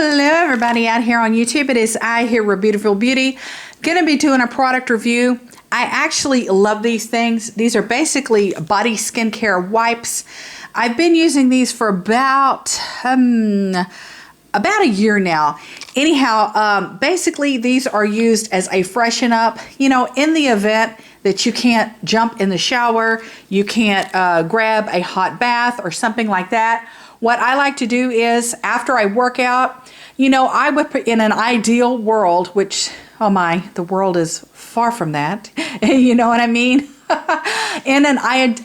Hello everybody out here on YouTube. It is I here with Beautiful Beauty. Gonna be doing a product review. I actually love these things. These are basically body skincare wipes. I've been using these for about a year now. Anyhow, basically these are used as a freshen up, you know, in the event that you can't jump in the shower, you can't grab a hot bath or something like that. What I like to do is after I work out, you know, I would put in an ideal world, which, oh my, the world is far from that. You know what I mean? In an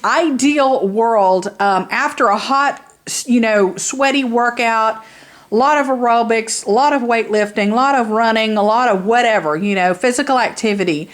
ideal world, after a hot, you know, sweaty workout, a lot of aerobics, a lot of weightlifting, a lot of running, a lot of whatever, you know, physical activity.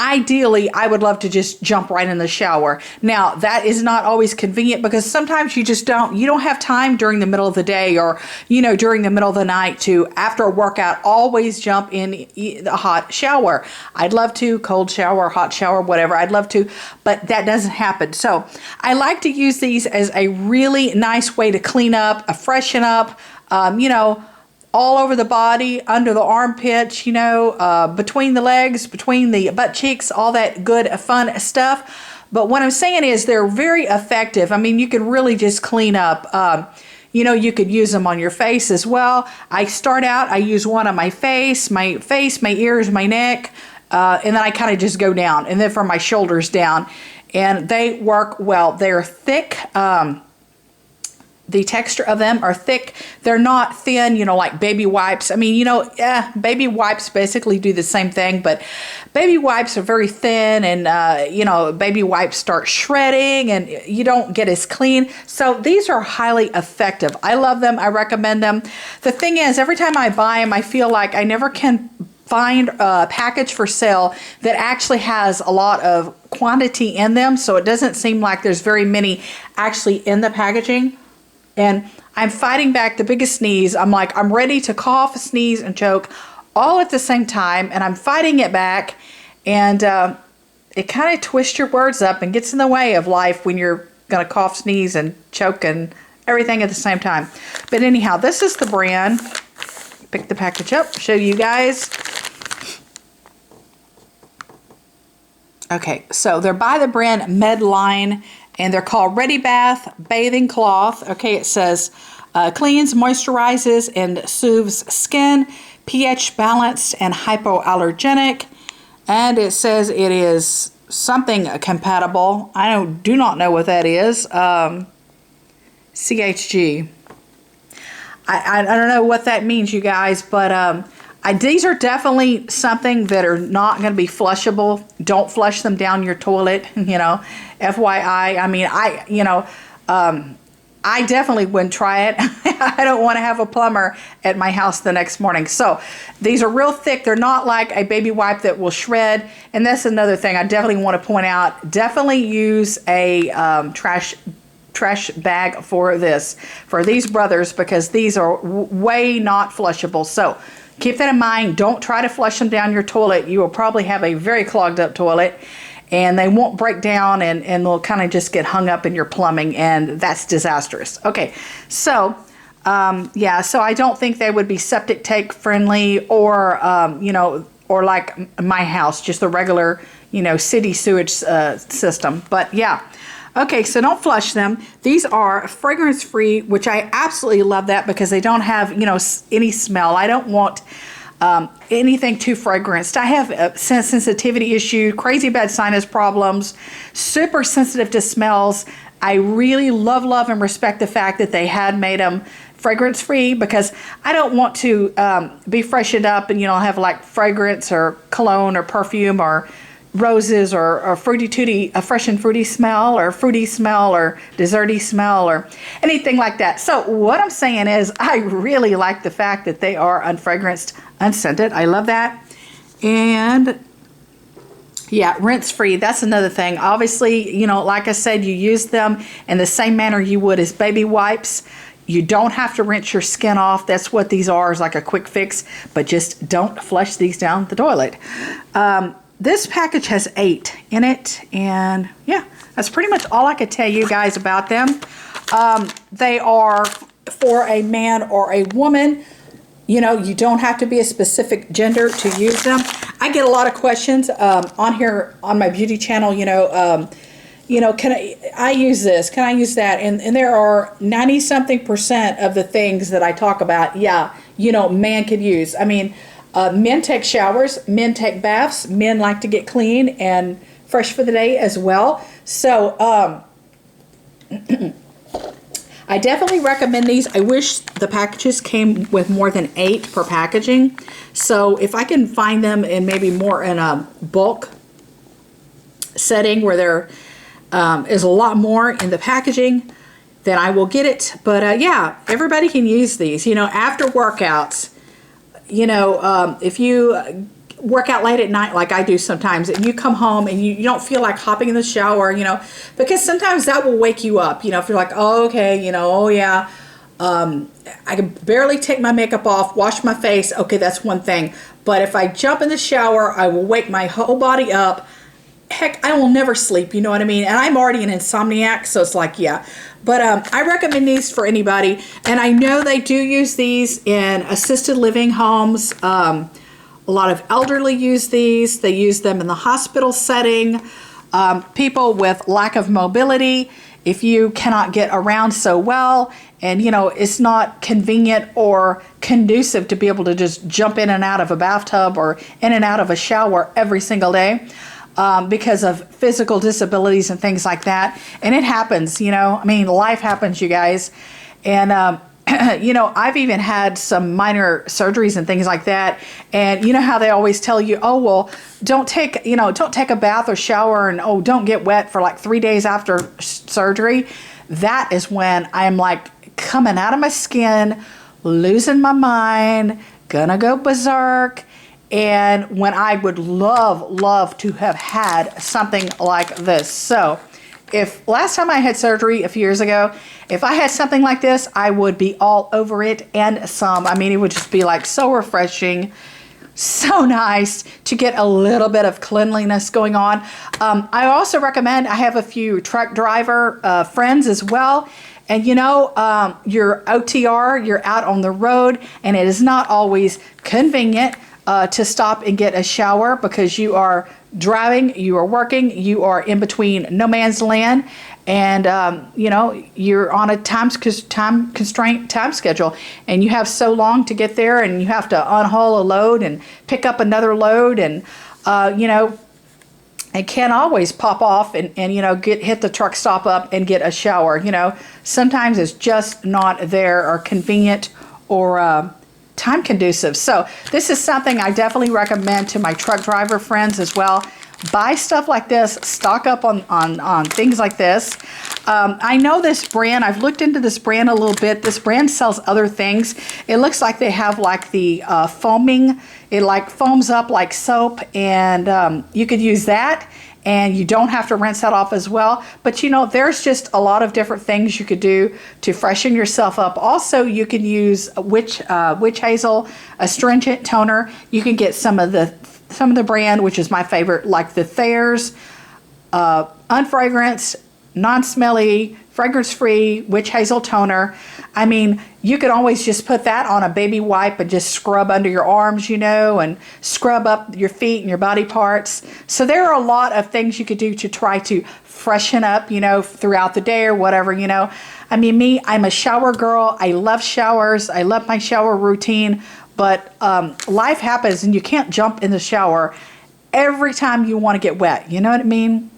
Ideally, I would love to just jump right in the shower. Now, that is not always convenient because sometimes you don't have time during the middle of the day or, you know, during the middle of the night to, after a workout, always jump in the hot shower. I'd love to, cold shower, hot shower, whatever, I'd love to, but that doesn't happen. So I like to use these as a really nice way to clean up, freshen up, you know, all over the body, under the armpits, you know, between the legs, between the butt cheeks, all that good, fun stuff. But what I'm saying is they're very effective. I mean, you can really just clean up. You know, you could use them on your face as well. I start out, I use one on my face, my ears, my neck, and then I kind of just go down, and then from my shoulders down. And they work well. They're thick. The texture of them are thick. They're not thin, you know, like baby wipes. I mean, you know, baby wipes basically do the same thing, but baby wipes are very thin and, you know, baby wipes start shredding and you don't get as clean. So these are highly effective. I love them. I recommend them. The thing is, every time I buy them, I feel like I never can find a package for sale that actually has a lot of quantity in them. So it doesn't seem like there's very many actually in the packaging. And I'm fighting back the biggest sneeze. I'm like, I'm ready to cough, sneeze, and choke all at the same time. And I'm fighting it back. And it kind of twists your words up and gets in the way of life when you're going to cough, sneeze, and choke and everything at the same time. But anyhow, this is the brand. Pick the package up, show you guys. Okay, so they're by the brand Medline. And they're called ReadyBath Bathing Cloth. Okay, it says cleans, moisturizes, and soothes skin, pH balanced, and hypoallergenic. And it says it is something compatible. I do not know what that is. CHG. I don't know what that means, you guys, but these are definitely something that are not going to be flushable. Don't flush them down your toilet, you know, FYI. I mean, I definitely wouldn't try it. I don't want to have a plumber at my house the next morning. So these are real thick. They're not like a baby wipe that will shred. And that's another thing I definitely want to point out. Definitely use a trash bag for these brothers, because these are way not flushable. So keep that in mind. Don't try to flush them down your toilet. You will probably have a very clogged up toilet and they won't break down and they'll kind of just get hung up in your plumbing, and that's disastrous. Okay, so yeah, so I don't think they would be septic tank friendly or, you know, or like my house, just the regular, you know, city sewage system. But yeah. Okay, so don't flush them. These are fragrance-free, which I absolutely love that because they don't have, you know, any smell. I don't want anything too fragranced. I have a sensitivity issue, crazy bad sinus problems, super sensitive to smells. I really love and respect the fact that they had made them fragrance-free, because I don't want to be freshened up and, you know, have like fragrance or cologne or perfume or roses or fruity tooty, a fresh and fruity smell or fruity smell or desserty smell or anything like that. So what I'm saying is I really like the fact that they are unfragranced, unscented. I love that. And yeah, rinse free. That's another thing. Obviously, you know, like I said, you use them in the same manner you would as baby wipes. You don't have to rinse your skin off. That's what these are, is like a quick fix, but just don't flush these down the toilet. This package has 8 in it, and yeah, that's pretty much all I could tell you guys about them. They are for a man or a woman. You know, you don't have to be a specific gender to use them. I get a lot of questions on here on my beauty channel, can I use this? Can I use that? And there are 90-something% of the things that I talk about, man could use. I mean, men take showers, men take baths, men like to get clean and fresh for the day as well. So, I definitely recommend these. I wish the packages came with more than 8 per packaging. So if I can find them in maybe more in a bulk setting where there is a lot more in the packaging, then I will get it. But everybody can use these. After workouts, if you work out late at night like I do sometimes, and you come home and you don't feel like hopping in the shower, because sometimes that will wake you up, if you're like, oh, okay, I can barely take my makeup off, wash my face, okay, that's one thing. But if I jump in the shower, I will wake my whole body up. Heck, I will never sleep, you know what I mean? And I'm already an insomniac, so it's like, yeah. But I recommend these for anybody. And I know they do use these in assisted living homes. A lot of elderly use these. They use them in the hospital setting. People with lack of mobility, if you cannot get around so well and, it's not convenient or conducive to be able to just jump in and out of a bathtub or in and out of a shower every single day because of physical disabilities and things like that. And it happens, life happens, you guys. And, I've even had some minor surgeries and things like that. And you know how they always tell you, oh, well, don't take a bath or shower and, oh, don't get wet for like 3 days after surgery. That is when I'm like coming out of my skin, losing my mind, gonna go berserk. And when I would love to have had something like this. So if last time I had surgery a few years ago, if I had something like this, I would be all over it and some. I mean, it would just be like so refreshing, so nice to get a little bit of cleanliness going on. I also recommend, I have a few truck driver friends as well. And your OTR, you're out on the road, and it is not always convenient to stop and get a shower because you are driving, you are working, you are in between no man's land, and you're on a time constraint time schedule, and you have so long to get there, and you have to unhaul a load and pick up another load, and it can't always pop off and hit the truck stop up and get a shower. Sometimes it's just not there or convenient or time conducive. So this is something I definitely recommend to my truck driver friends as well. Buy stuff like this, stock up on things like this. I know this brand, I've looked into this brand a little bit. This brand sells other things. It looks like they have like the foaming, it like foams up like soap, and you could use that. And you don't have to rinse that off as well. But there's just a lot of different things you could do to freshen yourself up. Also, you can use witch hazel astringent toner. You can get some of the brand, which is my favorite, like the Thayer's unfragranced, non-smelly, fragrance-free witch hazel toner. I mean, you can always just put that on a baby wipe and just scrub under your arms, and scrub up your feet and your body parts. So there are a lot of things you could do to try to freshen up, throughout the day or whatever, I mean, I'm a shower girl. I love showers. I love my shower routine. But life happens, and you can't jump in the shower every time you want to get wet. You know what I mean?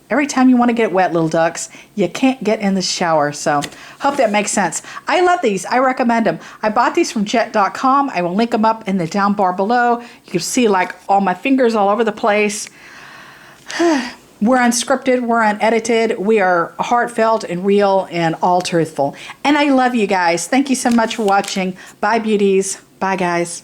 Every time you want to get wet, little ducks, you can't get in the shower. So hope that makes sense. I love these. I recommend them. I bought these from jet.com. I will link them up in the down bar below. You can see like all my fingers all over the place. We're unscripted. We're unedited. We are heartfelt and real and all truthful. And I love you guys. Thank you so much for watching. Bye, beauties. Bye, guys.